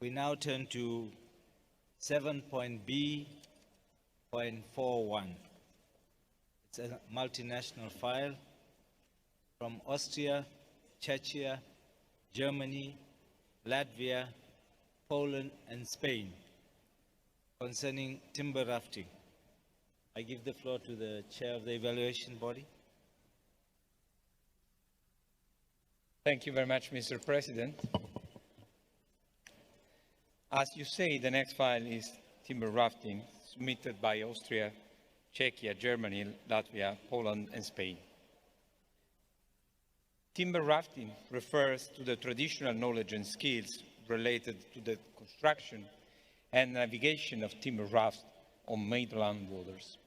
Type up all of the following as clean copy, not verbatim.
We now turn to 7.B.41. It's a multinational file from Austria, Czechia, Germany, Latvia, Poland, and Spain concerning timber rafting. I give the floor to the chair of the evaluation body. Thank you very much, Mr. President. As you say, the next file is timber rafting, submitted by Austria, Czechia, Germany, Latvia, Poland, and Spain. Timber rafting refers to the traditional knowledge and skills related to the construction and navigation of timber rafts on mainland waters.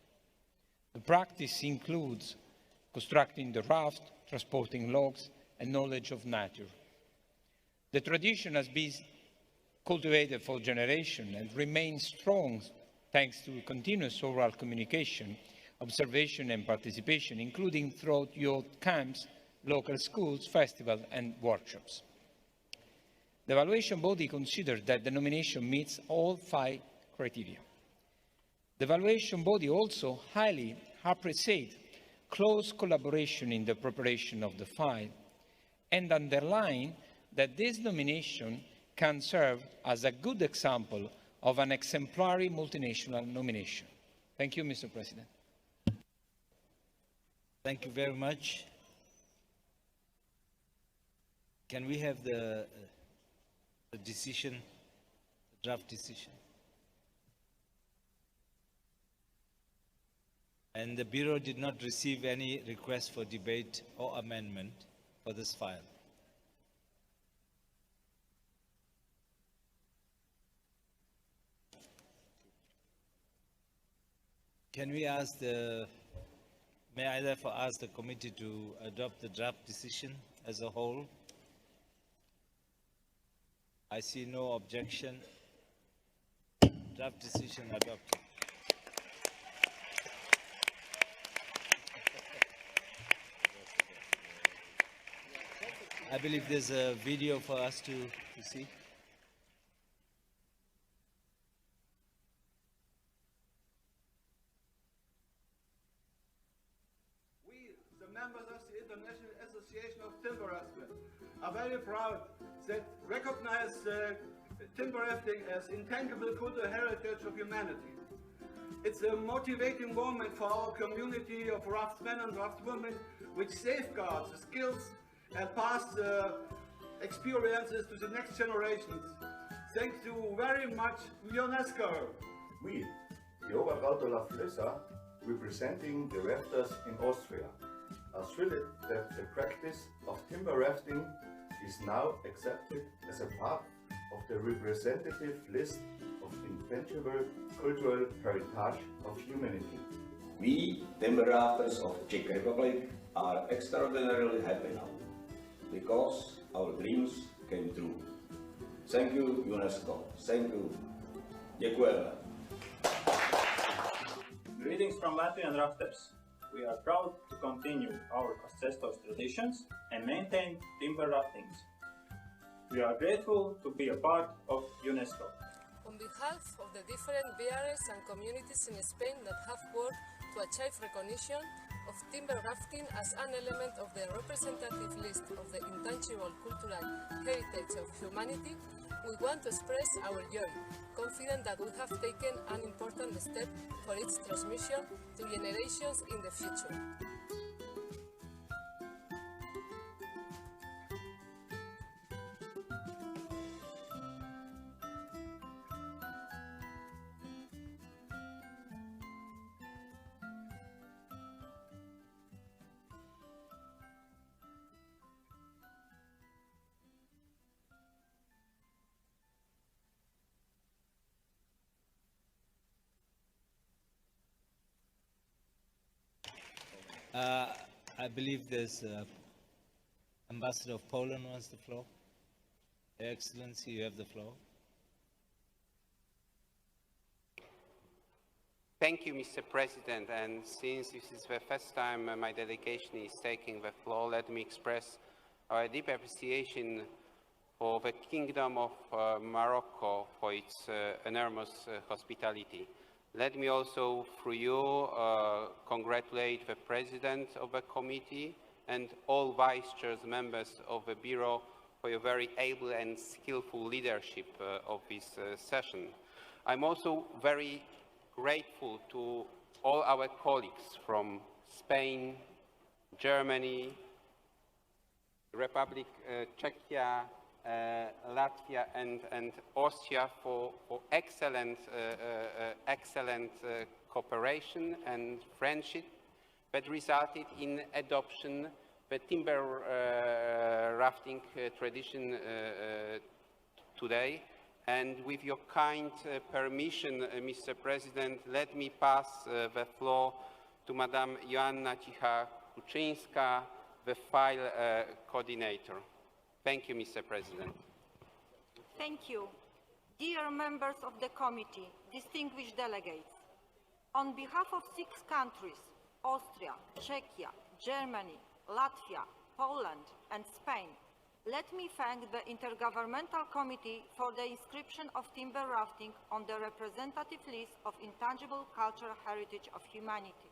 The practice includes constructing the raft, transporting logs, and knowledge of nature. The tradition has been cultivated for generations and remains strong thanks to continuous oral communication, observation, and participation, including throughout youth camps, local schools, festivals, and workshops. The evaluation body considered that the nomination meets all 5 criteria. The evaluation body also highly appreciates close collaboration in the preparation of the file and underline that this nomination can serve as a good example of an exemplary multinational nomination. Thank you, Mr. President. Thank you very much. Can we have the decision, the draft decision? And the Bureau did not receive any request for debate or amendment for this file. Can we ask may I therefore ask the committee to adopt the draft decision as a whole? I see no objection. Draft decision adopted. I believe there's a video for us to see. We, the members of the International Association of Timber Rafting, are very proud that recognize timber rafting as intangible cultural heritage of humanity. It's a motivating moment for our community of raftsmen and raftwomen, which safeguards the skills and pass the experiences to the next generations. Thank you very much, UNESCO. We, the Obergau de la Flösa, representing the rafters in Austria, are thrilled that the practice of timber rafting is now accepted as a part of the representative list of intangible cultural heritage of humanity. We, timber rafters of Czech Republic, are extraordinarily happy now, because our dreams came true. Thank you, UNESCO. Thank you. Děkujeme. Greetings from Latvian rafters. We are proud to continue our ancestors' traditions and maintain timber raftings. We are grateful to be a part of UNESCO. On behalf of the different BRs and communities in Spain that have worked to achieve recognition of timber rafting as an element of the representative list of the intangible cultural heritage of humanity, we want to express our joy, confident that we have taken an important step for its transmission to generations in the future. I believe there's Ambassador of Poland wants the floor. Your Excellency, you have the floor. Thank you, Mr. President. And since this is the first time my delegation is taking the floor, let me express our deep appreciation for the Kingdom of Morocco for its enormous hospitality. Let me also, through you, congratulate the President of the Committee and all Vice Chairs members of the Bureau for your very able and skillful leadership of this session. I'm also very grateful to all our colleagues from Spain, Germany, Republic Czechia, Latvia and Austria for excellent cooperation and friendship that resulted in adoption the timber rafting tradition today. And with your kind permission, Mr. President, let me pass the floor to Madam Joanna Cicha-Kuczyńska, the file coordinator. Thank you, Mr. President. Thank you. Dear members of the committee, distinguished delegates, on behalf of 6 countries, Austria, Czechia, Germany, Latvia, Poland and Spain, let me thank the Intergovernmental Committee for the inscription of timber rafting on the representative list of intangible cultural heritage of humanity.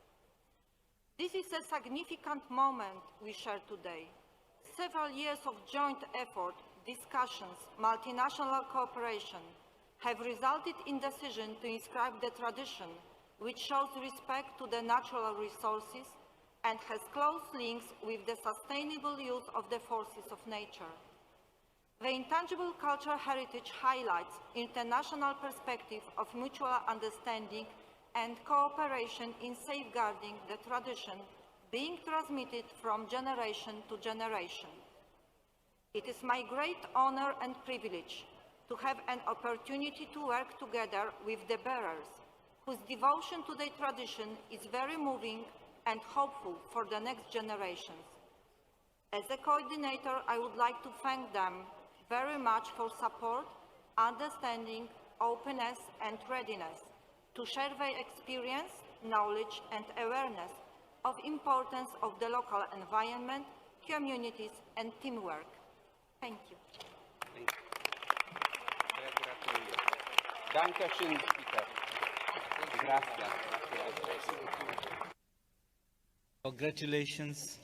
This is a significant moment we share today. Several years of joint effort, discussions, multinational cooperation have resulted in decision to inscribe the tradition, which shows respect to the natural resources and has close links with the sustainable use of the forces of nature. The intangible cultural heritage highlights international perspective of mutual understanding and cooperation in safeguarding the tradition being transmitted from generation to generation. It is my great honor and privilege to have an opportunity to work together with the bearers, whose devotion to their tradition is very moving and hopeful for the next generations. As a coordinator, I would like to thank them very much for support, understanding, openness and readiness to share their experience, knowledge and awareness of importance of the local environment, communities and teamwork. Thank you. Thank you. Dankeschön, Peter. Gracias. Congratulations